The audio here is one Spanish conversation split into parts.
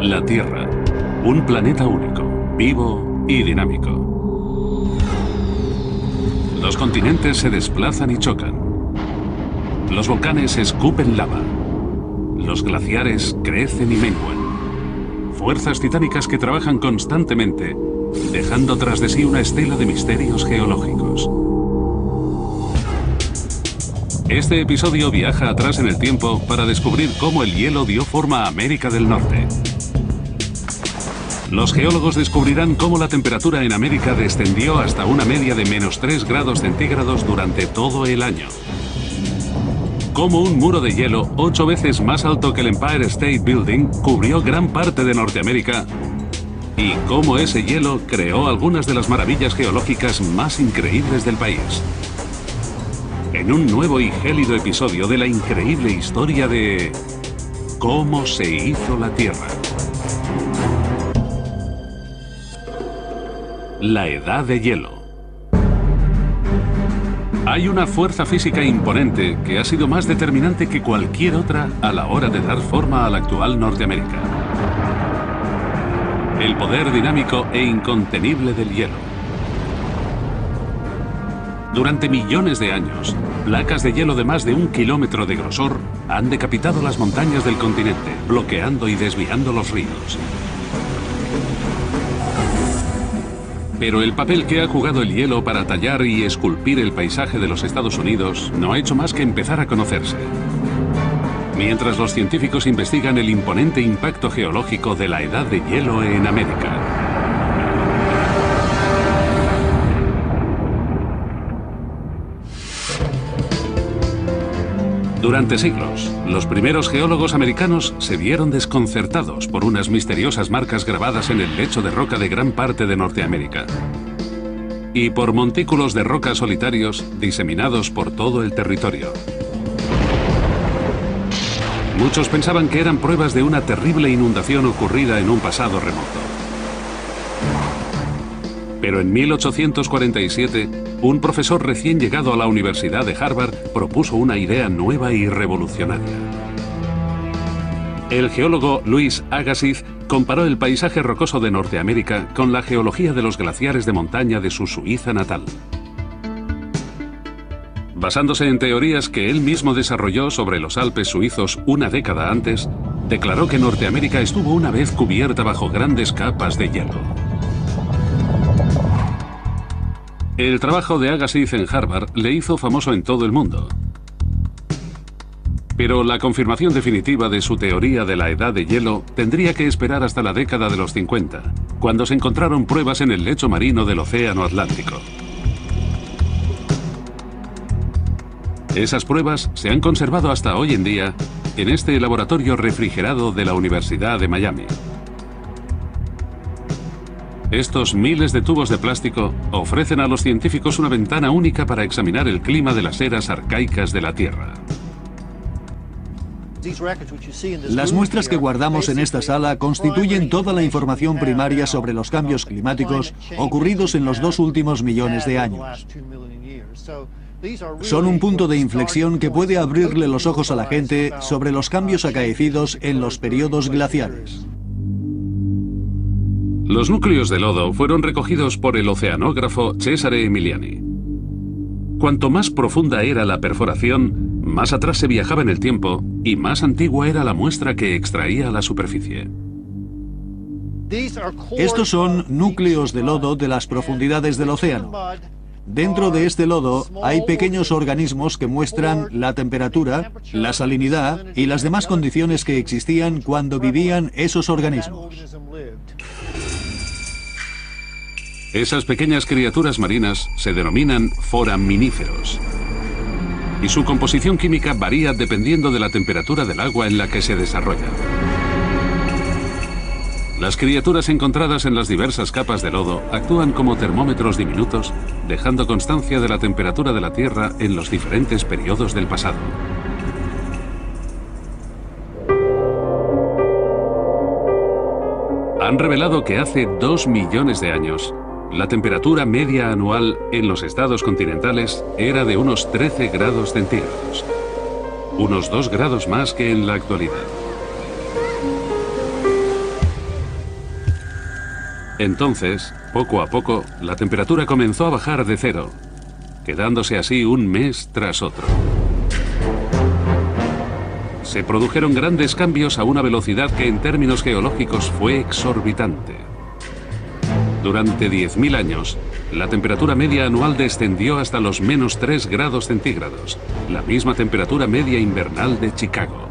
La Tierra, un planeta único, vivo y dinámico. Los continentes se desplazan y chocan. Los volcanes escupen lava. Los glaciares crecen y menguan. Fuerzas titánicas que trabajan constantemente, dejando tras de sí una estela de misterios geológicos. Este episodio viaja atrás en el tiempo para descubrir cómo el hielo dio forma a América del Norte. Los geólogos descubrirán cómo la temperatura en América descendió hasta una media de -3 grados centígrados durante todo el año. Cómo un muro de hielo 8 veces más alto que el Empire State Building cubrió gran parte de Norteamérica. Y cómo ese hielo creó algunas de las maravillas geológicas más increíbles del país. En un nuevo y gélido episodio de la increíble historia de cómo se hizo la Tierra. La Edad de Hielo. Hay una fuerza física imponente que ha sido más determinante que cualquier otra a la hora de dar forma a la actual Norteamérica. El poder dinámico e incontenible del hielo. Durante millones de años, placas de hielo de más de 1 kilómetro de grosor han decapitado las montañas del continente, bloqueando y desviando los ríos. Pero el papel que ha jugado el hielo para tallar y esculpir el paisaje de los Estados Unidos no ha hecho más que empezar a conocerse. Mientras los científicos investigan el imponente impacto geológico de la Edad de Hielo en América. Durante siglos, los primeros geólogos americanos se vieron desconcertados por unas misteriosas marcas grabadas en el lecho de roca de gran parte de Norteamérica y por montículos de roca solitarios diseminados por todo el territorio. Muchos pensaban que eran pruebas de una terrible inundación ocurrida en un pasado remoto. Pero en 1847, un profesor recién llegado a la Universidad de Harvard propuso una idea nueva y revolucionaria. El geólogo Louis Agassiz comparó el paisaje rocoso de Norteamérica con la geología de los glaciares de montaña de su Suiza natal. Basándose en teorías que él mismo desarrolló sobre los Alpes suizos una década antes, declaró que Norteamérica estuvo una vez cubierta bajo grandes capas de hielo. El trabajo de Agassiz en Harvard le hizo famoso en todo el mundo. Pero la confirmación definitiva de su teoría de la Edad de Hielo tendría que esperar hasta la década de los 50, cuando se encontraron pruebas en el lecho marino del Océano Atlántico. Esas pruebas se han conservado hasta hoy en día en este laboratorio refrigerado de la Universidad de Miami. Estos miles de tubos de plástico ofrecen a los científicos una ventana única para examinar el clima de las eras arcaicas de la Tierra. Las muestras que guardamos en esta sala constituyen toda la información primaria sobre los cambios climáticos ocurridos en los 2 últimos millones de años. Son un punto de inflexión que puede abrirle los ojos a la gente sobre los cambios acaecidos en los periodos glaciares. Los núcleos de lodo fueron recogidos por el oceanógrafo Cesare Emiliani. Cuanto más profunda era la perforación, más atrás se viajaba en el tiempo y más antigua era la muestra que extraía a la superficie. Estos son núcleos de lodo de las profundidades del océano. Dentro de este lodo hay pequeños organismos que muestran la temperatura, la salinidad y las demás condiciones que existían cuando vivían esos organismos. Esas pequeñas criaturas marinas se denominan foraminíferos. Y su composición química varía dependiendo de la temperatura del agua en la que se desarrolla. Las criaturas encontradas en las diversas capas de lodo actúan como termómetros diminutos, dejando constancia de la temperatura de la Tierra en los diferentes periodos del pasado. Han revelado que hace 2 millones de años, la temperatura media anual en los estados continentales era de unos 13 grados centígrados, unos 2 grados más que en la actualidad. Entonces, poco a poco, la temperatura comenzó a bajar de cero, quedándose así un mes tras otro. Se produjeron grandes cambios a una velocidad que en términos geológicos fue exorbitante. Durante 10.000 años, la temperatura media anual descendió hasta los menos 3 grados centígrados, la misma temperatura media invernal de Chicago.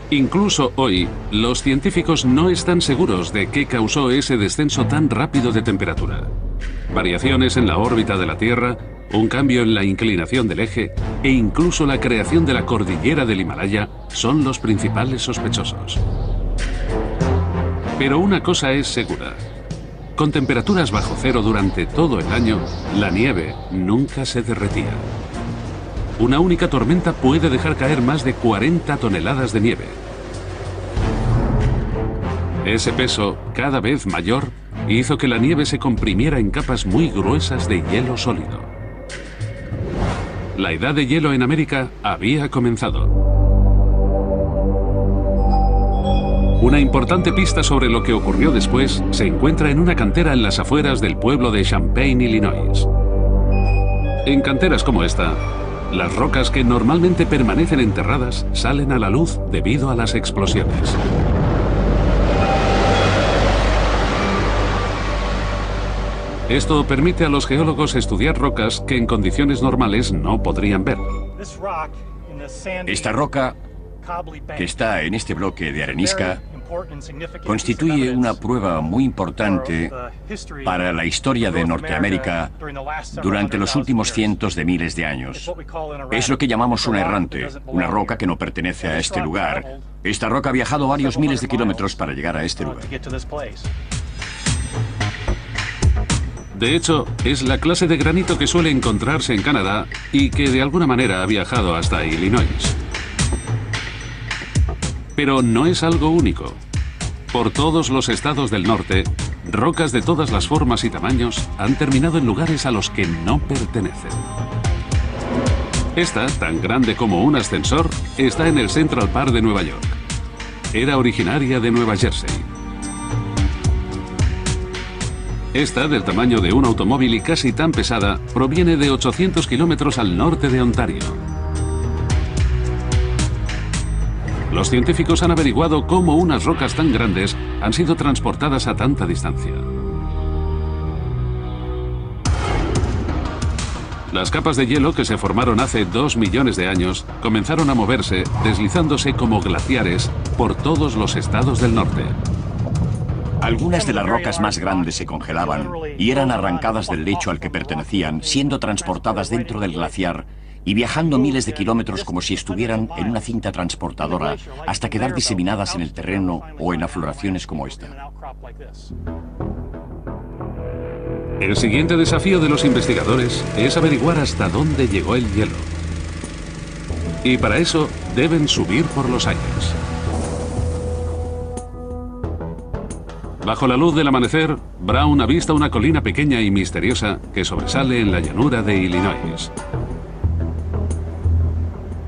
Incluso hoy, los científicos no están seguros de qué causó ese descenso tan rápido de temperatura. Variaciones en la órbita de la Tierra, un cambio en la inclinación del eje e incluso la creación de la cordillera del Himalaya son los principales sospechosos. Pero una cosa es segura. Con temperaturas bajo cero durante todo el año, la nieve nunca se derretía. Una única tormenta puede dejar caer más de 40 toneladas de nieve. Ese peso, cada vez mayor, hizo que la nieve se comprimiera en capas muy gruesas de hielo sólido. La edad de hielo en América había comenzado. Una importante pista sobre lo que ocurrió después se encuentra en una cantera en las afueras del pueblo de Champaign, Illinois. En canteras como esta, las rocas que normalmente permanecen enterradas salen a la luz debido a las explosiones. Esto permite a los geólogos estudiar rocas que en condiciones normales no podrían ver. Esta roca, que está en este bloque de arenisca, constituye una prueba muy importante para la historia de Norteamérica durante los últimos cientos de miles de años. Es lo que llamamos una errante, una roca que no pertenece a este lugar. Esta roca ha viajado varios miles de kilómetros para llegar a este lugar. De hecho, es la clase de granito que suele encontrarse en Canadá y que de alguna manera ha viajado hasta Illinois. Pero no es algo único. Por todos los estados del norte, rocas de todas las formas y tamaños han terminado en lugares a los que no pertenecen. Esta, tan grande como un ascensor, está en el Central Park de Nueva York. Era originaria de Nueva Jersey. Esta, del tamaño de un automóvil y casi tan pesada, proviene de 800 kilómetros al norte de Ontario. Los científicos han averiguado cómo unas rocas tan grandes han sido transportadas a tanta distancia. Las capas de hielo que se formaron hace 2 millones de años comenzaron a moverse, deslizándose como glaciares por todos los estados del norte. Algunas de las rocas más grandes se congelaban y eran arrancadas del lecho al que pertenecían, siendo transportadas dentro del glaciar y viajando miles de kilómetros como si estuvieran en una cinta transportadora hasta quedar diseminadas en el terreno o en afloraciones como esta. El siguiente desafío de los investigadores es averiguar hasta dónde llegó el hielo. Y para eso deben subir por los aires. Bajo la luz del amanecer, Brown avista una colina pequeña y misteriosa que sobresale en la llanura de Illinois.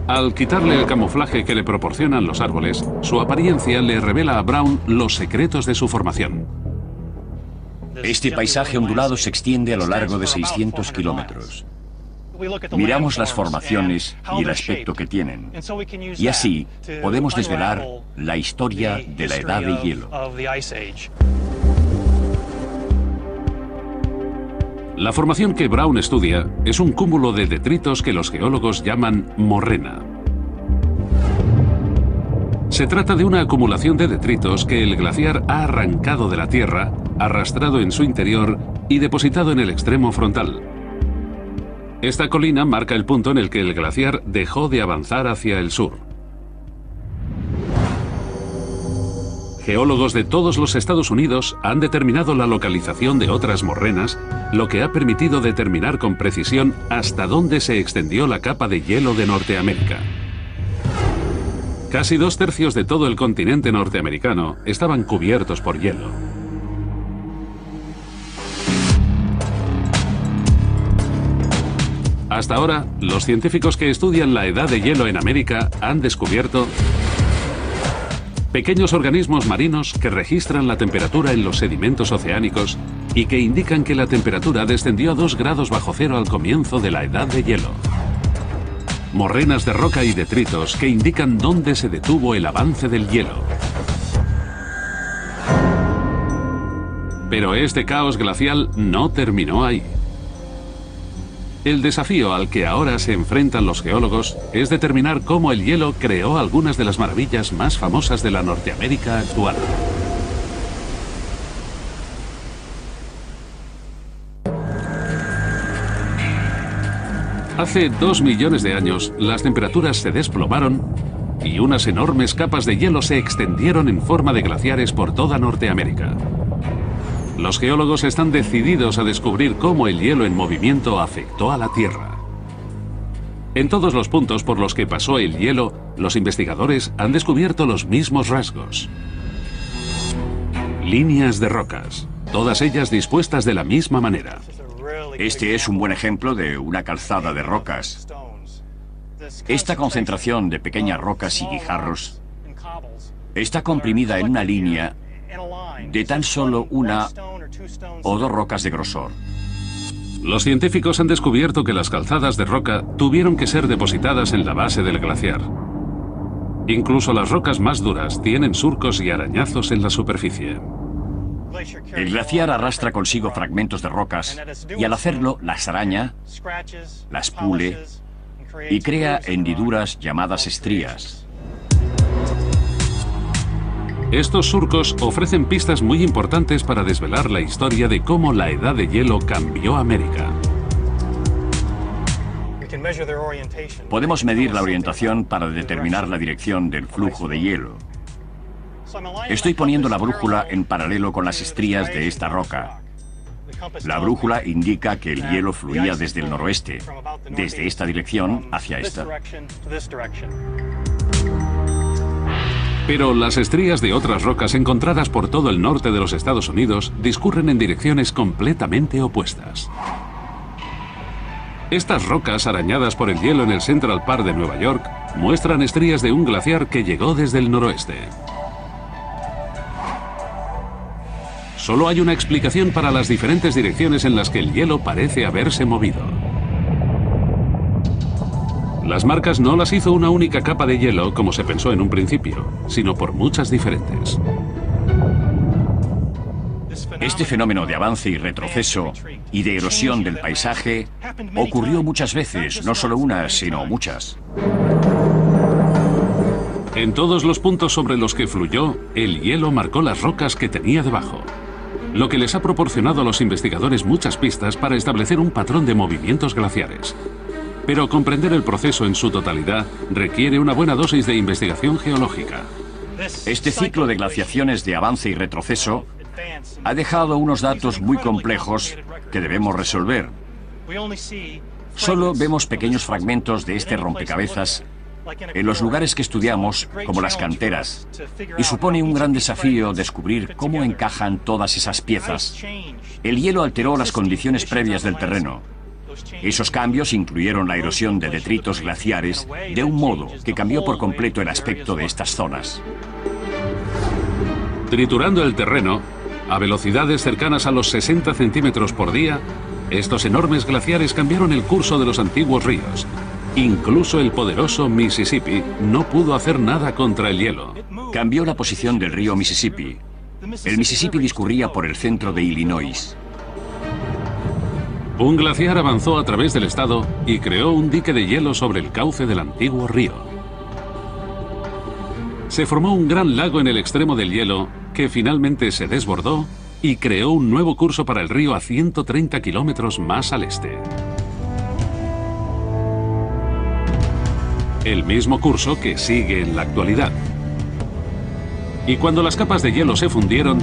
Al quitarle el camuflaje que le proporcionan los árboles, su apariencia le revela a Brown los secretos de su formación. Este paisaje ondulado se extiende a lo largo de 600 kilómetros. Miramos las formaciones y el aspecto que tienen, y así podemos desvelar la historia de la edad de hielo. La formación que Brown estudia es un cúmulo de detritos que los geólogos llaman morrena. Se trata de una acumulación de detritos que el glaciar ha arrancado de la Tierra, arrastrado en su interior y depositado en el extremo frontal. Esta colina marca el punto en el que el glaciar dejó de avanzar hacia el sur. Geólogos de todos los Estados Unidos han determinado la localización de otras morrenas, lo que ha permitido determinar con precisión hasta dónde se extendió la capa de hielo de Norteamérica. Casi 2/3 de todo el continente norteamericano estaban cubiertos por hielo. Hasta ahora, los científicos que estudian la edad de hielo en América han descubierto Pequeños organismos marinos que registran la temperatura en los sedimentos oceánicos y que indican que la temperatura descendió a 2 grados bajo cero al comienzo de la edad de hielo. Morrenas de roca y detritos que indican dónde se detuvo el avance del hielo. Pero este caos glacial no terminó ahí. El desafío al que ahora se enfrentan los geólogos es determinar cómo el hielo creó algunas de las maravillas más famosas de la Norteamérica actual. Hace 2 millones de años, las temperaturas se desplomaron y unas enormes capas de hielo se extendieron en forma de glaciares por toda Norteamérica. Los geólogos están decididos a descubrir cómo el hielo en movimiento afectó a la Tierra. En todos los puntos por los que pasó el hielo, los investigadores han descubierto los mismos rasgos. Líneas de rocas, todas ellas dispuestas de la misma manera. Este es un buen ejemplo de una calzada de rocas. Esta concentración de pequeñas rocas y guijarros está comprimida en una línea de tan solo 1 o 2 rocas de grosor. Los científicos han descubierto que las calzadas de roca tuvieron que ser depositadas en la base del glaciar. Incluso las rocas más duras tienen surcos y arañazos en la superficie. El glaciar arrastra consigo fragmentos de rocas y al hacerlo las araña, las pule y crea hendiduras llamadas estrías. Estos surcos ofrecen pistas muy importantes para desvelar la historia de cómo la edad de hielo cambió América. Podemos medir la orientación para determinar la dirección del flujo de hielo. Estoy poniendo la brújula en paralelo con las estrías de esta roca. La brújula indica que el hielo fluía desde el noroeste, desde esta dirección hacia esta. Pero las estrías de otras rocas encontradas por todo el norte de los Estados Unidos discurren en direcciones completamente opuestas. Estas rocas arañadas por el hielo en el Central Park de Nueva York muestran estrías de un glaciar que llegó desde el noroeste. Solo hay una explicación para las diferentes direcciones en las que el hielo parece haberse movido. Las marcas no las hizo una única capa de hielo, como se pensó en un principio, sino por muchas diferentes. Este fenómeno de avance y retroceso y de erosión del paisaje ocurrió muchas veces, no solo una, sino muchas. En todos los puntos sobre los que fluyó, el hielo marcó las rocas que tenía debajo, lo que les ha proporcionado a los investigadores muchas pistas para establecer un patrón de movimientos glaciares. Pero comprender el proceso en su totalidad requiere una buena dosis de investigación geológica. Este ciclo de glaciaciones de avance y retroceso ha dejado unos datos muy complejos que debemos resolver. Solo vemos pequeños fragmentos de este rompecabezas en los lugares que estudiamos, como las canteras, y supone un gran desafío descubrir cómo encajan todas esas piezas. El hielo alteró las condiciones previas del terreno. Esos cambios incluyeron la erosión de detritos glaciares de un modo que cambió por completo el aspecto de estas zonas. Triturando el terreno, a velocidades cercanas a los 60 centímetros por día, estos enormes glaciares cambiaron el curso de los antiguos ríos. Incluso el poderoso Mississippi no pudo hacer nada contra el hielo. Cambió la posición del río Mississippi. El Mississippi discurría por el centro de Illinois. Un glaciar avanzó a través del estado y creó un dique de hielo sobre el cauce del antiguo río. Se formó un gran lago en el extremo del hielo que finalmente se desbordó y creó un nuevo curso para el río a 130 kilómetros más al este. El mismo curso que sigue en la actualidad. Y cuando las capas de hielo se fundieron,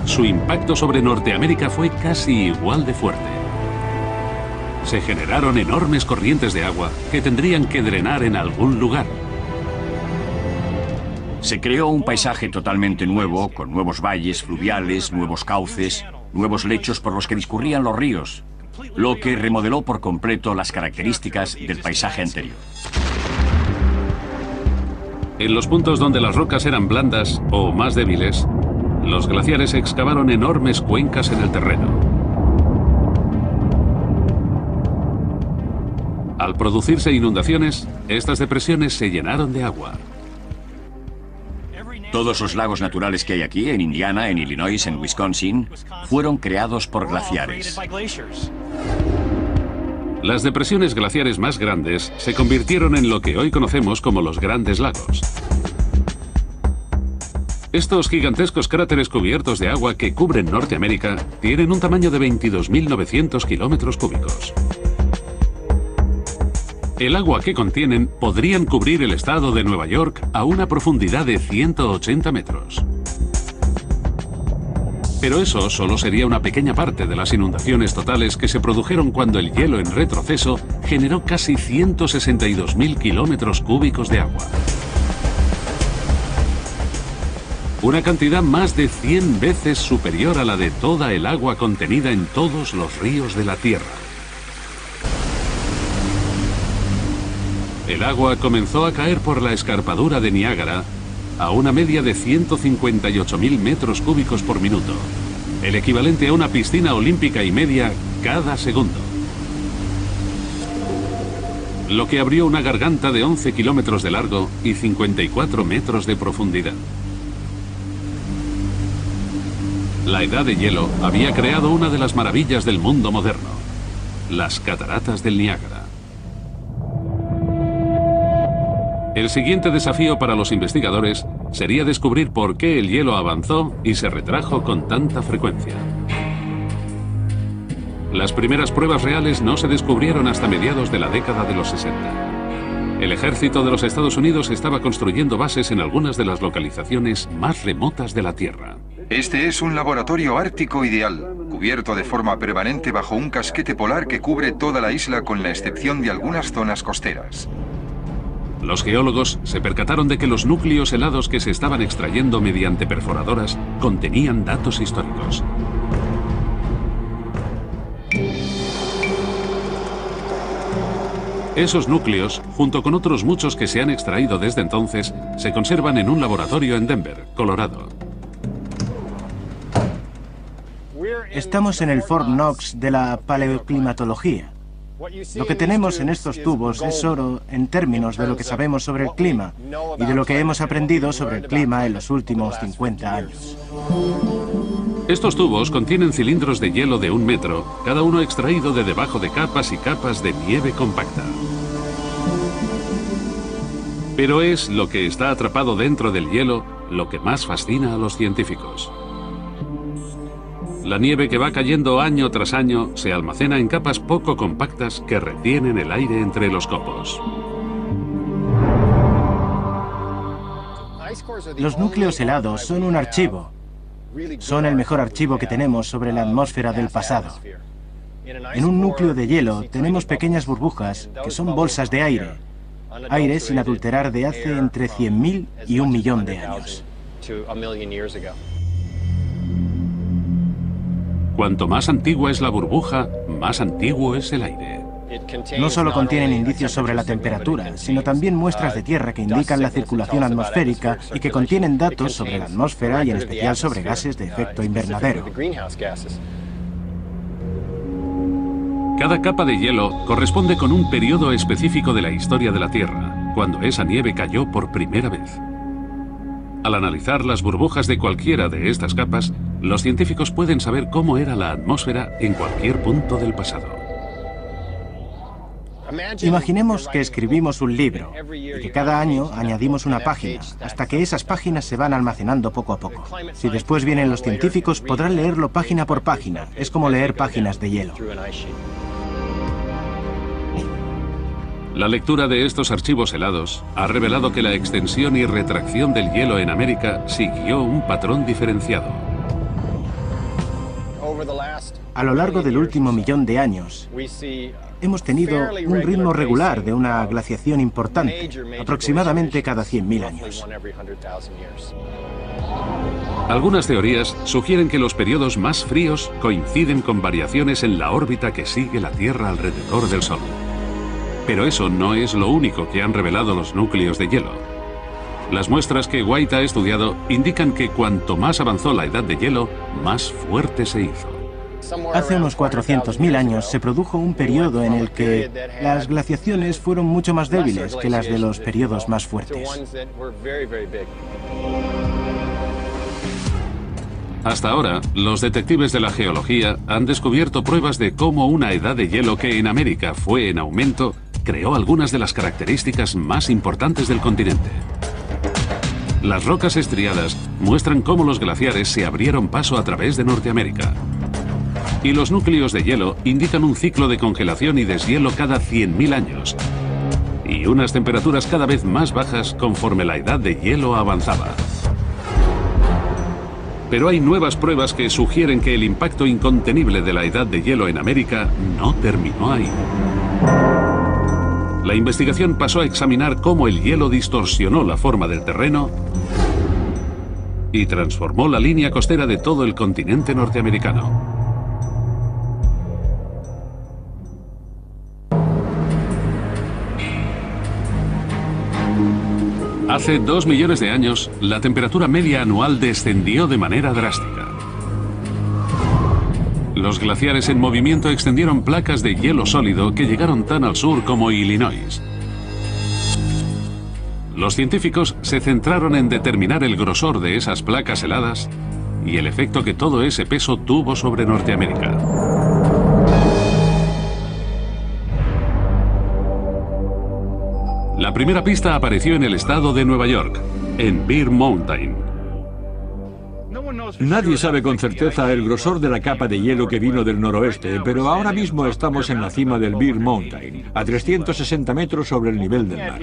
su impacto sobre Norteamérica fue casi igual de fuerte. Se generaron enormes corrientes de agua que tendrían que drenar en algún lugar. Se creó un paisaje totalmente nuevo, con nuevos valles fluviales, nuevos cauces, nuevos lechos por los que discurrían los ríos, lo que remodeló por completo las características del paisaje anterior. En los puntos donde las rocas eran blandas o más débiles, los glaciares excavaron enormes cuencas en el terreno. Al producirse inundaciones, estas depresiones se llenaron de agua. Todos los lagos naturales que hay aquí, en Indiana, en Illinois, en Wisconsin, fueron creados por glaciares. Las depresiones glaciares más grandes se convirtieron en lo que hoy conocemos como los Grandes Lagos. Estos gigantescos cráteres cubiertos de agua que cubren Norteamérica tienen un tamaño de 22.900 kilómetros cúbicos. El agua que contienen podrían cubrir el estado de Nueva York a una profundidad de 180 metros. Pero eso solo sería una pequeña parte de las inundaciones totales que se produjeron cuando el hielo en retroceso generó casi 162.000 kilómetros cúbicos de agua. Una cantidad más de 100 veces superior a la de toda el agua contenida en todos los ríos de la Tierra. El agua comenzó a caer por la escarpadura de Niágara a una media de 158.000 metros cúbicos por minuto, el equivalente a una piscina olímpica y media cada segundo. Lo que abrió una garganta de 11 kilómetros de largo y 54 metros de profundidad. La edad de hielo había creado una de las maravillas del mundo moderno, las cataratas del Niágara. El siguiente desafío para los investigadores sería descubrir por qué el hielo avanzó y se retrajo con tanta frecuencia. Las primeras pruebas reales no se descubrieron hasta mediados de la década de los 60. El ejército de los Estados Unidos estaba construyendo bases en algunas de las localizaciones más remotas de la Tierra. Este es un laboratorio ártico ideal, cubierto de forma permanente bajo un casquete polar que cubre toda la isla con la excepción de algunas zonas costeras. Los geólogos se percataron de que los núcleos helados que se estaban extrayendo mediante perforadoras contenían datos históricos. Esos núcleos, junto con otros muchos que se han extraído desde entonces, se conservan en un laboratorio en Denver, Colorado. Estamos en el Fort Knox de la paleoclimatología. Lo que tenemos en estos tubos es oro en términos de lo que sabemos sobre el clima y de lo que hemos aprendido sobre el clima en los últimos 50 años. Estos tubos contienen cilindros de hielo de 1 metro, cada uno extraído de debajo de capas y capas de nieve compacta. Pero es lo que está atrapado dentro del hielo lo que más fascina a los científicos. La nieve que va cayendo año tras año se almacena en capas poco compactas que retienen el aire entre los copos. Los núcleos helados son un archivo. Son el mejor archivo que tenemos sobre la atmósfera del pasado. En un núcleo de hielo tenemos pequeñas burbujas que son bolsas de aire. Aire sin adulterar de hace entre 100.000 y 1 millón de años. Cuanto más antigua es la burbuja, más antiguo es el aire. No solo contienen indicios sobre la temperatura, sino también muestras de tierra que indican la circulación atmosférica y que contienen datos sobre la atmósfera y en especial sobre gases de efecto invernadero. Cada capa de hielo corresponde con un periodo específico de la historia de la Tierra, cuando esa nieve cayó por primera vez. Al analizar las burbujas de cualquiera de estas capas, los científicos pueden saber cómo era la atmósfera en cualquier punto del pasado. Imaginemos que escribimos un libro y que cada año añadimos una página, hasta que esas páginas se van almacenando poco a poco. Si después vienen los científicos, podrán leerlo página por página. Es como leer páginas de hielo. La lectura de estos archivos helados ha revelado que la extensión y retracción del hielo en América siguió un patrón diferenciado. A lo largo del último millón de años, hemos tenido un ritmo regular de una glaciación importante, aproximadamente cada 100.000 años. Algunas teorías sugieren que los periodos más fríos coinciden con variaciones en la órbita que sigue la Tierra alrededor del Sol. Pero eso no es lo único que han revelado los núcleos de hielo. Las muestras que White ha estudiado indican que cuanto más avanzó la edad de hielo, más fuerte se hizo. Hace unos 400.000 años se produjo un periodo en el que las glaciaciones fueron mucho más débiles que las de los periodos más fuertes. Hasta ahora, los detectives de la geología han descubierto pruebas de cómo una edad de hielo que en América fue en aumento creó algunas de las características más importantes del continente. Las rocas estriadas muestran cómo los glaciares se abrieron paso a través de Norteamérica. Y los núcleos de hielo indican un ciclo de congelación y deshielo cada 100.000 años. Y unas temperaturas cada vez más bajas conforme la edad de hielo avanzaba. Pero hay nuevas pruebas que sugieren que el impacto incontenible de la edad de hielo en América no terminó ahí. La investigación pasó a examinar cómo el hielo distorsionó la forma del terreno y transformó la línea costera de todo el continente norteamericano. Hace 2 millones de años, la temperatura media anual descendió de manera drástica. Los glaciares en movimiento extendieron placas de hielo sólido que llegaron tan al sur como Illinois. Los científicos se centraron en determinar el grosor de esas placas heladas y el efecto que todo ese peso tuvo sobre Norteamérica. La primera pista apareció en el estado de Nueva York, en Bear Mountain. Nadie sabe con certeza el grosor de la capa de hielo que vino del noroeste, pero ahora mismo estamos en la cima del Bear Mountain, a 360 metros sobre el nivel del mar.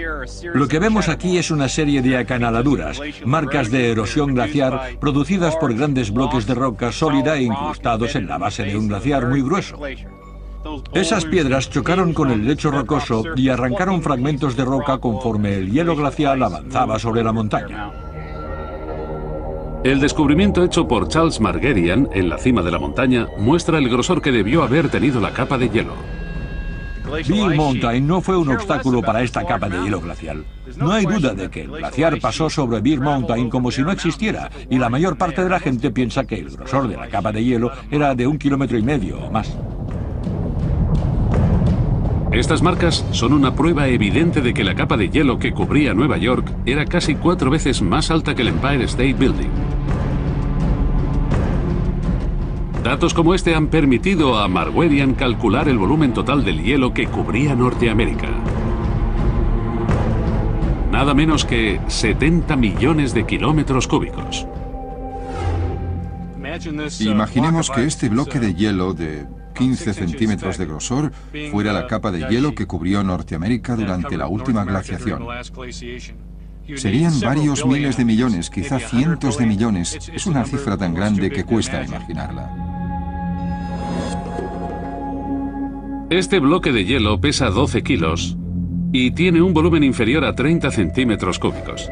Lo que vemos aquí es una serie de acanaladuras, marcas de erosión glaciar producidas por grandes bloques de roca sólida incrustados en la base de un glaciar muy grueso. Esas piedras chocaron con el lecho rocoso y arrancaron fragmentos de roca conforme el hielo glacial avanzaba sobre la montaña. El descubrimiento hecho por Charles Margerian en la cima de la montaña muestra el grosor que debió haber tenido la capa de hielo. Bear Mountain no fue un obstáculo para esta capa de hielo glacial. No hay duda de que el glaciar pasó sobre Bear Mountain como si no existiera, y la mayor parte de la gente piensa que el grosor de la capa de hielo era de 1,5 kilómetros o más. Estas marcas son una prueba evidente de que la capa de hielo que cubría Nueva York era casi 4 veces más alta que el Empire State Building. Datos como este han permitido a Margerian calcular el volumen total del hielo que cubría Norteamérica. Nada menos que 70 millones de kilómetros cúbicos. Imaginemos que este bloque de hielo de 15 centímetros de grosor fuera la capa de hielo que cubrió Norteamérica durante la última glaciación. Serían varios miles de millones, quizá cientos de millones. Es una cifra tan grande que cuesta imaginarla. Este bloque de hielo pesa 12 kilos y tiene un volumen inferior a 30 centímetros cúbicos.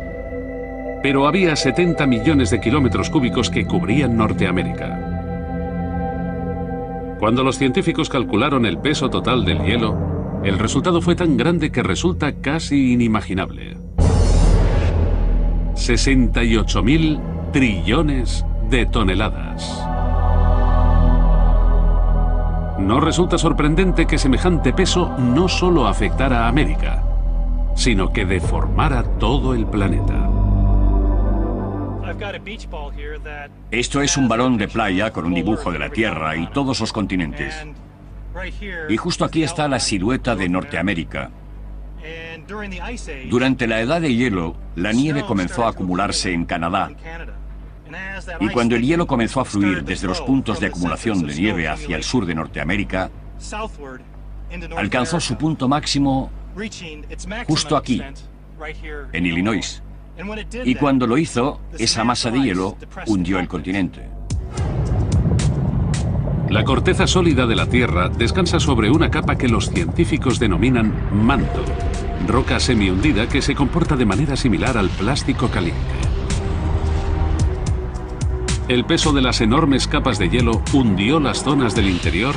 Pero había 70 millones de kilómetros cúbicos que cubrían Norteamérica. Cuando los científicos calcularon el peso total del hielo, el resultado fue tan grande que resulta casi inimaginable. 68.000 trillones de toneladas. No resulta sorprendente que semejante peso no solo afectara a América, sino que deformara todo el planeta. Esto es un balón de playa con un dibujo de la Tierra y todos los continentes. Y justo aquí está la silueta de Norteamérica. Durante la edad de hielo, la nieve comenzó a acumularse en Canadá. Y cuando el hielo comenzó a fluir desde los puntos de acumulación de nieve hacia el sur de Norteamérica, alcanzó su punto máximo justo aquí, en Illinois. Y cuando lo hizo, esa masa de hielo hundió el continente. La corteza sólida de la Tierra descansa sobre una capa que los científicos denominan manto, roca semihundida que se comporta de manera similar al plástico caliente. El peso de las enormes capas de hielo hundió las zonas del interior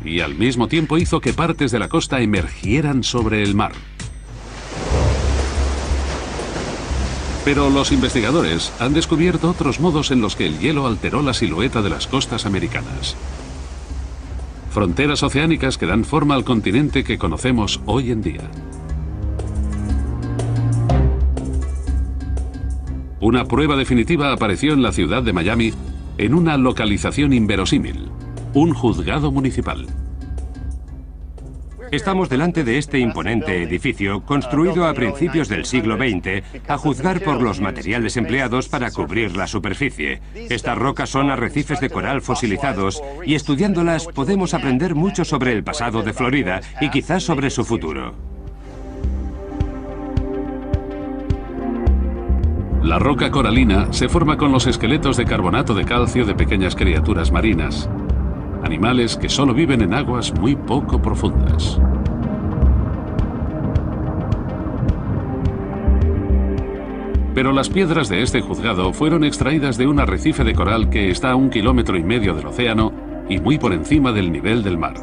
y al mismo tiempo hizo que partes de la costa emergieran sobre el mar. Pero los investigadores han descubierto otros modos en los que el hielo alteró la silueta de las costas americanas. Fronteras oceánicas que dan forma al continente que conocemos hoy en día. Una prueba definitiva apareció en la ciudad de Miami en una localización inverosímil, un juzgado municipal. Estamos delante de este imponente edificio construido a principios del siglo XX a juzgar por los materiales empleados para cubrir la superficie. Estas rocas son arrecifes de coral fosilizados y estudiándolas podemos aprender mucho sobre el pasado de Florida y quizás sobre su futuro. La roca coralina se forma con los esqueletos de carbonato de calcio de pequeñas criaturas marinas, animales que solo viven en aguas muy poco profundas. Pero las piedras de este juzgado fueron extraídas de un arrecife de coral que está a 1,5 kilómetros del océano y muy por encima del nivel del mar.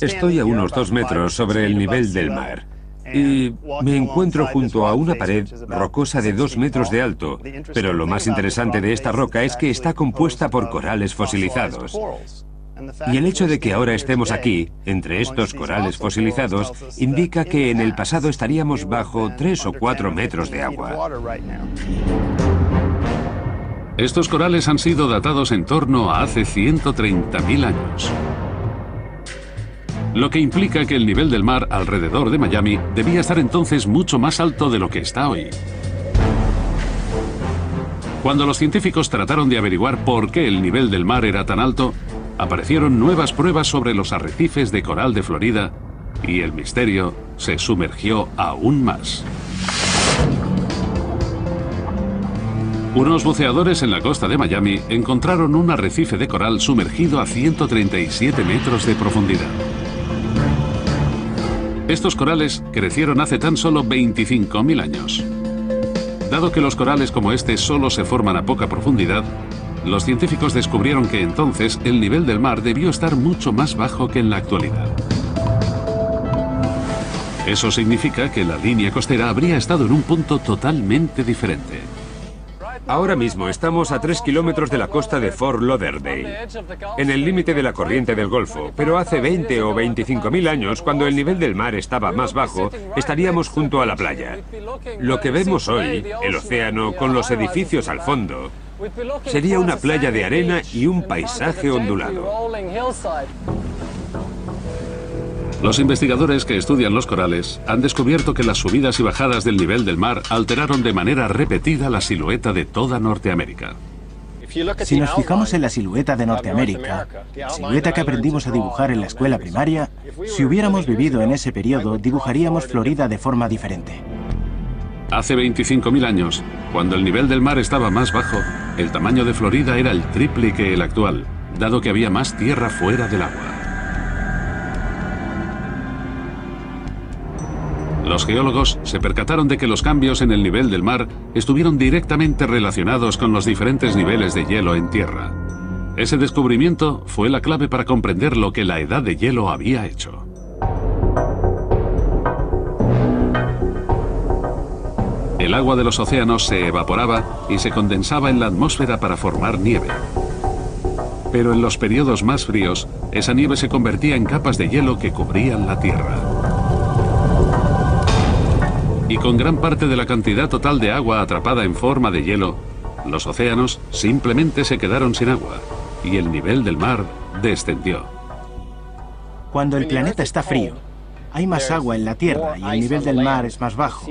Estoy a unos 2 metros sobre el nivel del mar y me encuentro junto a una pared rocosa de 2 metros de alto, pero lo más interesante de esta roca es que está compuesta por corales fosilizados. Y el hecho de que ahora estemos aquí, entre estos corales fosilizados, indica que en el pasado estaríamos bajo 3 o 4 metros de agua. Estos corales han sido datados en torno a hace 130.000 años. Lo que implica que el nivel del mar alrededor de Miami debía estar entonces mucho más alto de lo que está hoy. Cuando los científicos trataron de averiguar por qué el nivel del mar era tan alto, aparecieron nuevas pruebas sobre los arrecifes de coral de Florida y el misterio se sumergió aún más. Unos buceadores en la costa de Miami encontraron un arrecife de coral sumergido a 137 metros de profundidad. Estos corales crecieron hace tan solo 25.000 años. Dado que los corales como este solo se forman a poca profundidad, los científicos descubrieron que entonces el nivel del mar debió estar mucho más bajo que en la actualidad. Eso significa que la línea costera habría estado en un punto totalmente diferente. Ahora mismo estamos a 3 kilómetros de la costa de Fort Lauderdale, en el límite de la corriente del Golfo, pero hace 20 o 25.000 años, cuando el nivel del mar estaba más bajo, estaríamos junto a la playa. Lo que vemos hoy, el océano con los edificios al fondo, sería una playa de arena y un paisaje ondulado. Los investigadores que estudian los corales han descubierto que las subidas y bajadas del nivel del mar alteraron de manera repetida la silueta de toda Norteamérica. Si nos fijamos en la silueta de Norteamérica, silueta que aprendimos a dibujar en la escuela primaria, si hubiéramos vivido en ese periodo, dibujaríamos Florida de forma diferente. Hace 25.000 años, cuando el nivel del mar estaba más bajo, el tamaño de Florida era el triple que el actual, dado que había más tierra fuera del agua. Los geólogos se percataron de que los cambios en el nivel del mar estuvieron directamente relacionados con los diferentes niveles de hielo en tierra. Ese descubrimiento fue la clave para comprender lo que la edad de hielo había hecho. El agua de los océanos se evaporaba y se condensaba en la atmósfera para formar nieve. Pero en los periodos más fríos, esa nieve se convertía en capas de hielo que cubrían la Tierra. Y con gran parte de la cantidad total de agua atrapada en forma de hielo, los océanos simplemente se quedaron sin agua y el nivel del mar descendió. Cuando el planeta está frío, hay más agua en la Tierra y el nivel del mar es más bajo.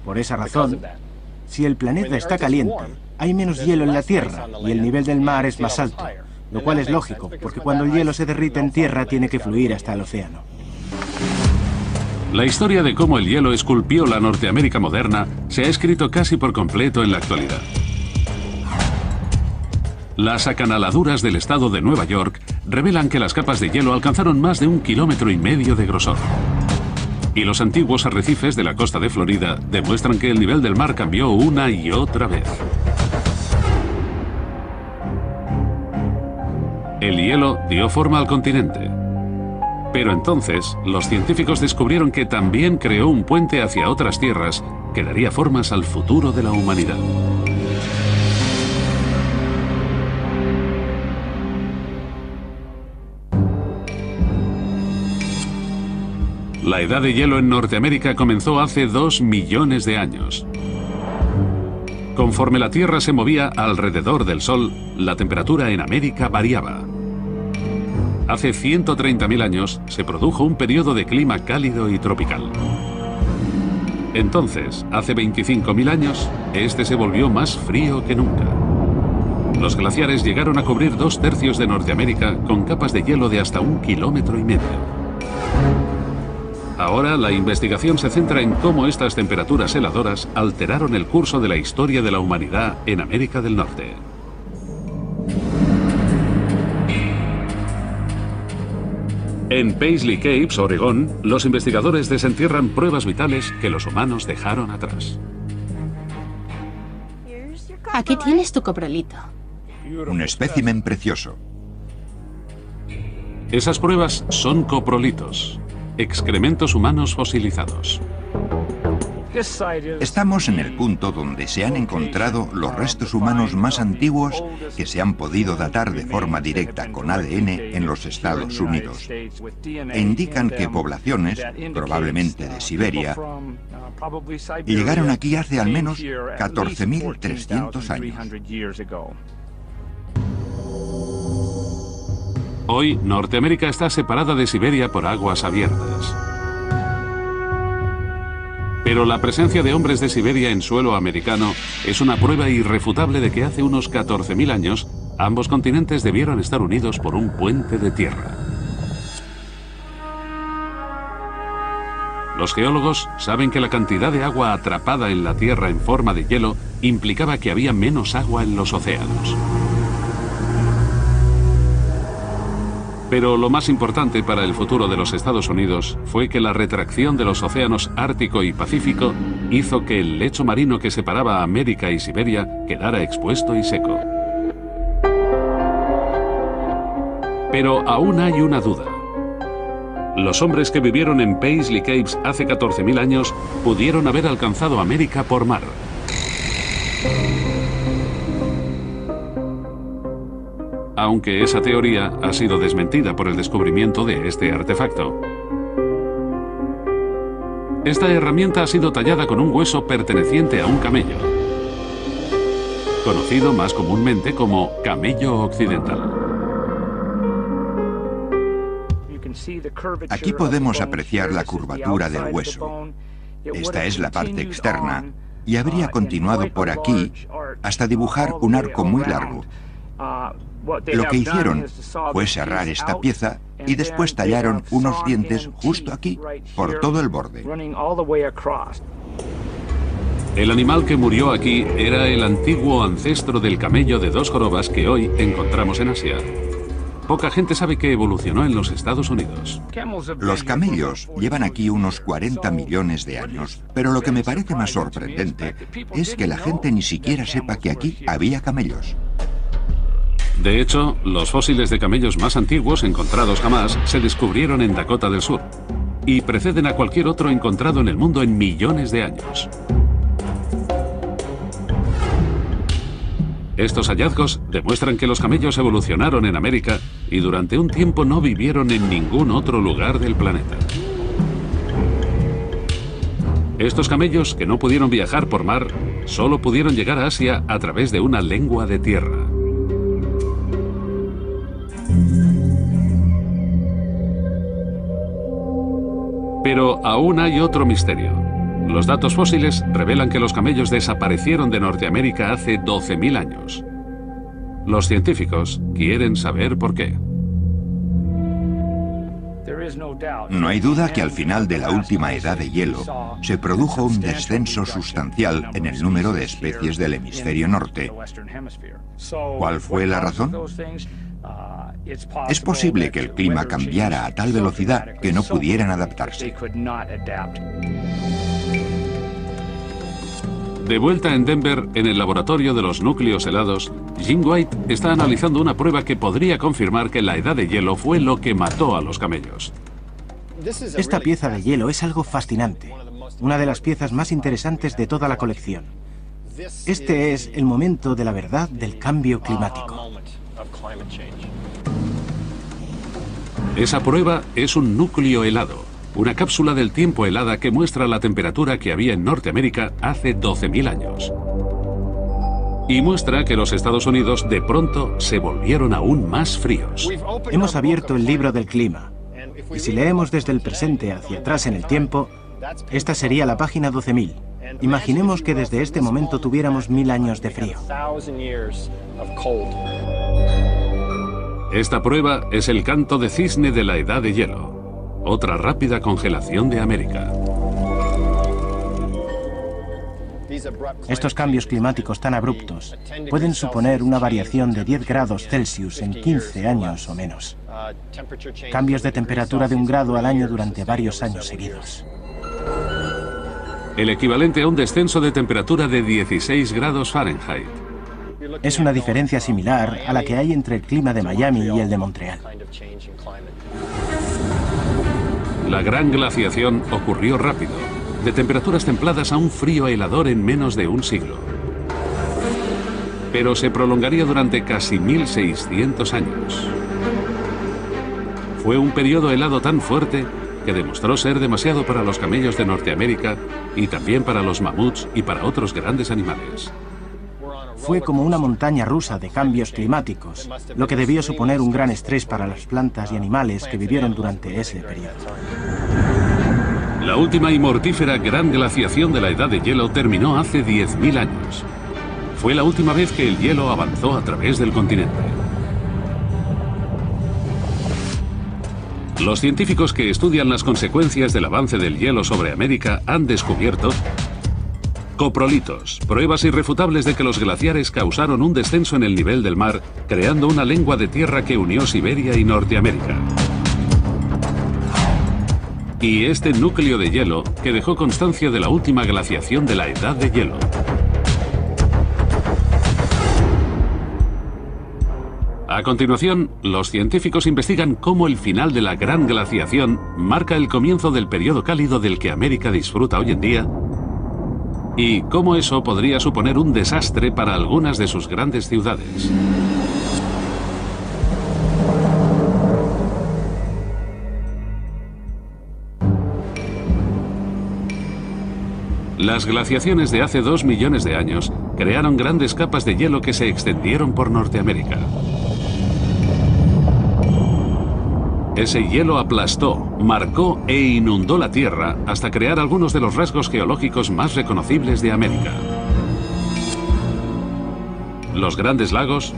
Por esa razón, si el planeta está caliente, hay menos hielo en la Tierra y el nivel del mar es más alto, lo cual es lógico, porque cuando el hielo se derrite en tierra tiene que fluir hasta el océano. La historia de cómo el hielo esculpió la Norteamérica moderna se ha escrito casi por completo en la actualidad. Las acanaladuras del estado de Nueva York revelan que las capas de hielo alcanzaron más de 1,5 kilómetros de grosor. Y los antiguos arrecifes de la costa de Florida demuestran que el nivel del mar cambió una y otra vez. El hielo dio forma al continente. Pero entonces, los científicos descubrieron que también creó un puente hacia otras tierras que daría formas al futuro de la humanidad. La edad de hielo en Norteamérica comenzó hace 2 millones de años. Conforme la Tierra se movía alrededor del Sol, la temperatura en América variaba. Hace 130.000 años se produjo un periodo de clima cálido y tropical. Entonces, hace 25.000 años, este se volvió más frío que nunca. Los glaciares llegaron a cubrir 2/3 de Norteamérica con capas de hielo de hasta 1,5 kilómetros. Ahora la investigación se centra en cómo estas temperaturas heladoras alteraron el curso de la historia de la humanidad en América del Norte. En Paisley Capes, Oregón, los investigadores desentierran pruebas vitales que los humanos dejaron atrás. Aquí tienes tu coprolito. Un espécimen precioso. Esas pruebas son coprolitos, excrementos humanos fosilizados. Estamos en el punto donde se han encontrado los restos humanos más antiguos que se han podido datar de forma directa con ADN en los Estados Unidos. E indican que poblaciones, probablemente de Siberia, llegaron aquí hace al menos 14.300 años. Hoy, Norteamérica está separada de Siberia por aguas abiertas. Pero la presencia de hombres de Siberia en suelo americano es una prueba irrefutable de que hace unos 14.000 años ambos continentes debieron estar unidos por un puente de tierra. Los geólogos saben que la cantidad de agua atrapada en la Tierra en forma de hielo implicaba que había menos agua en los océanos. Pero lo más importante para el futuro de los Estados Unidos fue que la retracción de los océanos Ártico y Pacífico hizo que el lecho marino que separaba a América y Siberia quedara expuesto y seco. Pero aún hay una duda. Los hombres que vivieron en Paisley Capes hace 14.000 años pudieron haber alcanzado América por mar. Aunque esa teoría ha sido desmentida por el descubrimiento de este artefacto. Esta herramienta ha sido tallada con un hueso perteneciente a un camello, conocido más comúnmente como camello occidental. Aquí podemos apreciar la curvatura del hueso. Esta es la parte externa y habría continuado por aquí hasta dibujar un arco muy largo. Lo que hicieron fue cerrar esta pieza y después tallaron unos dientes justo aquí, por todo el borde. El animal que murió aquí era el antiguo ancestro del camello de 2 jorobas que hoy encontramos en Asia. Poca gente sabe que evolucionó en los Estados Unidos. Los camellos llevan aquí unos 40 millones de años, pero lo que me parece más sorprendente es que la gente ni siquiera sepa que aquí había camellos. De hecho, los fósiles de camellos más antiguos encontrados jamás se descubrieron en Dakota del Sur y preceden a cualquier otro encontrado en el mundo en millones de años. Estos hallazgos demuestran que los camellos evolucionaron en América y durante un tiempo no vivieron en ningún otro lugar del planeta. Estos camellos, que no pudieron viajar por mar, solo pudieron llegar a Asia a través de una lengua de tierra. Pero aún hay otro misterio. Los datos fósiles revelan que los camellos desaparecieron de Norteamérica hace 12.000 años. Los científicos quieren saber por qué. No hay duda que al final de la última edad de hielo se produjo un descenso sustancial en el número de especies del hemisferio norte. ¿Cuál fue la razón? Es posible que el clima cambiara a tal velocidad que no pudieran adaptarse. De vuelta en Denver, en el laboratorio de los núcleos helados, Jim White está analizando una prueba que podría confirmar que la edad de hielo fue lo que mató a los camellos. Esta pieza de hielo es algo fascinante, una de las piezas más interesantes de toda la colección. Este es el momento de la verdad del cambio climático. Esa prueba es un núcleo helado, una cápsula del tiempo helada que muestra la temperatura que había en Norteamérica hace 12.000 años. Y muestra que los Estados Unidos de pronto se volvieron aún más fríos. Hemos abierto el libro del clima. Y si leemos desde el presente hacia atrás en el tiempo, esta sería la página 12.000. Imaginemos que desde este momento tuviéramos 1000 años de frío. Esta prueba es el canto de cisne de la edad de hielo, otra rápida congelación de América. Estos cambios climáticos tan abruptos pueden suponer una variación de 10 grados Celsius en 15 años o menos. Cambios de temperatura de 1 grado al año durante varios años seguidos. El equivalente a un descenso de temperatura de 16 grados Fahrenheit. Es una diferencia similar a la que hay entre el clima de Miami y el de Montreal. La gran glaciación ocurrió rápido, de temperaturas templadas a un frío helador en menos de un siglo. Pero se prolongaría durante casi 1600 años. Fue un periodo helado tan fuerte que demostró ser demasiado para los camellos de Norteamérica y también para los mamuts y para otros grandes animales. Fue como una montaña rusa de cambios climáticos, lo que debió suponer un gran estrés para las plantas y animales que vivieron durante ese periodo. La última y mortífera gran glaciación de la edad de hielo terminó hace 10.000 años. Fue la última vez que el hielo avanzó a través del continente. Los científicos que estudian las consecuencias del avance del hielo sobre América han descubierto coprolitos, pruebas irrefutables de que los glaciares causaron un descenso en el nivel del mar, creando una lengua de tierra que unió Siberia y Norteamérica. Y este núcleo de hielo que dejó constancia de la última glaciación de la edad de hielo. A continuación, los científicos investigan cómo el final de la gran glaciación marca el comienzo del periodo cálido del que América disfruta hoy en día y cómo eso podría suponer un desastre para algunas de sus grandes ciudades. Las glaciaciones de hace 2 millones de años crearon grandes capas de hielo que se extendieron por Norteamérica. Ese hielo aplastó, marcó e inundó la Tierra hasta crear algunos de los rasgos geológicos más reconocibles de América. Los grandes lagos,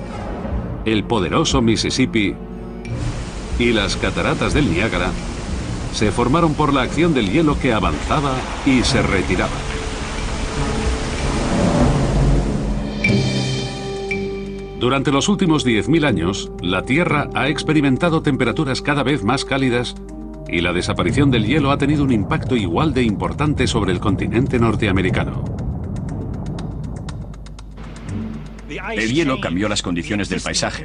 el poderoso Mississippi y las cataratas del Niágara se formaron por la acción del hielo que avanzaba y se retiraba. Durante los últimos 10.000 años, la Tierra ha experimentado temperaturas cada vez más cálidas y la desaparición del hielo ha tenido un impacto igual de importante sobre el continente norteamericano. El hielo cambió las condiciones del paisaje.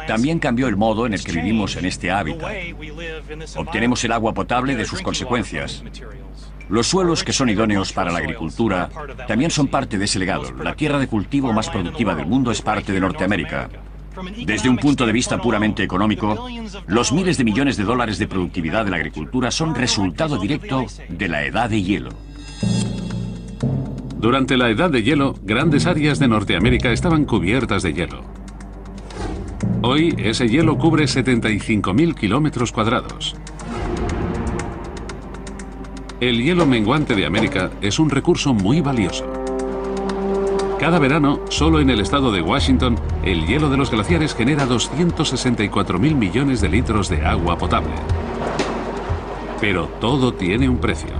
También cambió el modo en el que vivimos en este hábitat. Obtenemos el agua potable de sus consecuencias. Los suelos que son idóneos para la agricultura también son parte de ese legado. La tierra de cultivo más productiva del mundo es parte de Norteamérica. Desde un punto de vista puramente económico, los miles de millones de dólares de productividad de la agricultura son resultado directo de la edad de hielo. Durante la edad de hielo, grandes áreas de Norteamérica estaban cubiertas de hielo. Hoy, ese hielo cubre 75.000 kilómetros cuadrados. El hielo menguante de América es un recurso muy valioso. Cada verano, solo en el estado de Washington, el hielo de los glaciares genera 264.000 millones de litros de agua potable. Pero todo tiene un precio.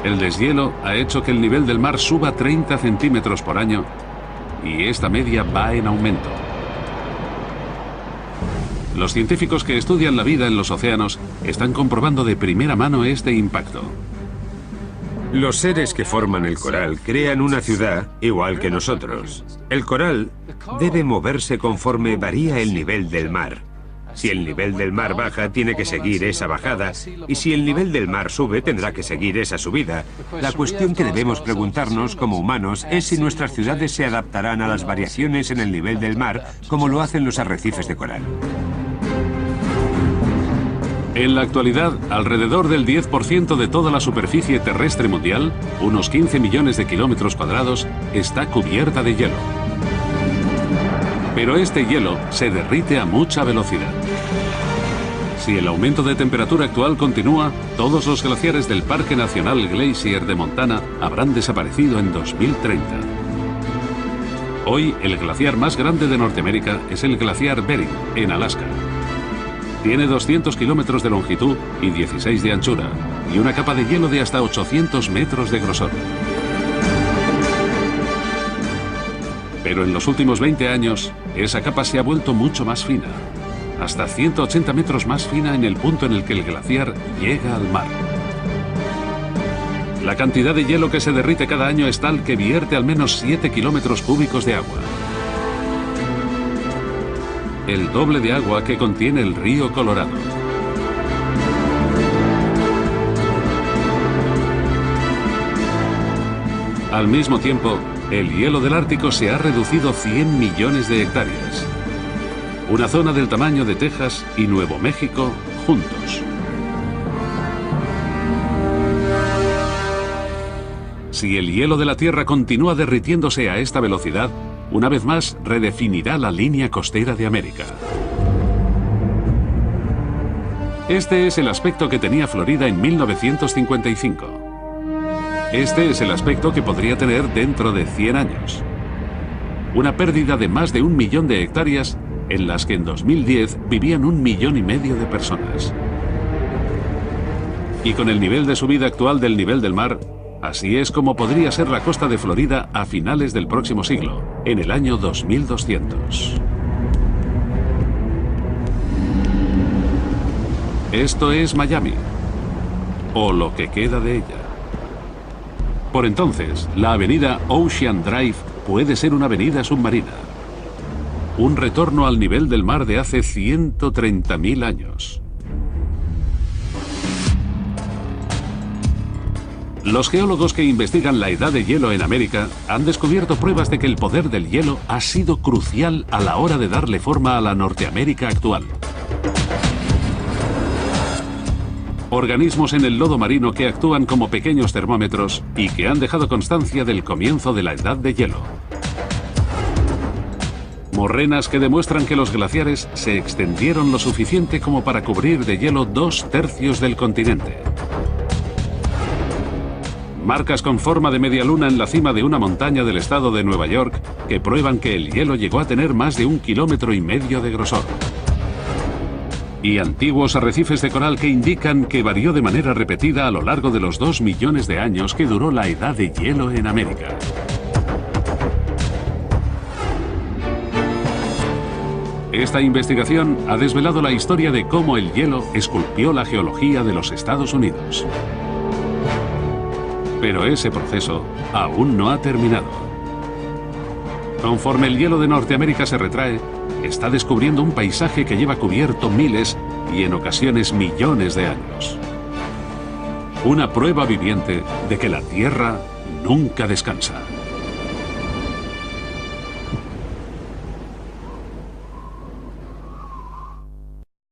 El deshielo ha hecho que el nivel del mar suba 30 centímetros por año y esta media va en aumento. Los científicos que estudian la vida en los océanos están comprobando de primera mano este impacto. Los seres que forman el coral crean una ciudad igual que nosotros. El coral debe moverse conforme varía el nivel del mar. Si el nivel del mar baja, tiene que seguir esa bajada, y si el nivel del mar sube, tendrá que seguir esa subida. La cuestión que debemos preguntarnos como humanos es si nuestras ciudades se adaptarán a las variaciones en el nivel del mar como lo hacen los arrecifes de coral. En la actualidad, alrededor del 10% de toda la superficie terrestre mundial, unos 15 millones de kilómetros cuadrados, está cubierta de hielo. Pero este hielo se derrite a mucha velocidad. Si el aumento de temperatura actual continúa, todos los glaciares del Parque Nacional Glacier de Montana habrán desaparecido en 2030. Hoy, el glaciar más grande de Norteamérica es el glaciar Bering, en Alaska. Tiene 200 kilómetros de longitud y 16 de anchura, y una capa de hielo de hasta 800 metros de grosor. Pero en los últimos 20 años, esa capa se ha vuelto mucho más fina, hasta 180 metros más fina en el punto en el que el glaciar llega al mar. La cantidad de hielo que se derrite cada año es tal que vierte al menos 7 kilómetros cúbicos de agua. El doble de agua que contiene el río Colorado. Al mismo tiempo, el hielo del Ártico se ha reducido 100 millones de hectáreas. Una zona del tamaño de Texas y Nuevo México juntos. Si el hielo de la Tierra continúa derritiéndose a esta velocidad, una vez más redefinirá la línea costera de América. Este es el aspecto que tenía Florida en 1955. Este es el aspecto que podría tener dentro de 100 años. Una pérdida de más de 1 millón de hectáreas en las que en 2010 vivían 1,5 millones de personas. Y con el nivel de subida actual del nivel del mar, así es como podría ser la costa de Florida a finales del próximo siglo, en el año 2200. Esto es Miami, o lo que queda de ella. Por entonces, la avenida Ocean Drive puede ser una avenida submarina. Un retorno al nivel del mar de hace 130.000 años. Los geólogos que investigan la edad de hielo en América han descubierto pruebas de que el poder del hielo ha sido crucial a la hora de darle forma a la Norteamérica actual. Organismos en el lodo marino que actúan como pequeños termómetros y que han dejado constancia del comienzo de la edad de hielo. Morrenas que demuestran que los glaciares se extendieron lo suficiente como para cubrir de hielo 2/3 del continente. Marcas con forma de media luna en la cima de una montaña del estado de Nueva York que prueban que el hielo llegó a tener más de 1,5 kilómetros de grosor. Y antiguos arrecifes de coral que indican que varió de manera repetida a lo largo de los 2 millones de años que duró la edad de hielo en América. Esta investigación ha desvelado la historia de cómo el hielo esculpió la geología de los Estados Unidos. Pero ese proceso aún no ha terminado. Conforme el hielo de Norteamérica se retrae, está descubriendo un paisaje que lleva cubierto miles y en ocasiones millones de años. Una prueba viviente de que la Tierra nunca descansa.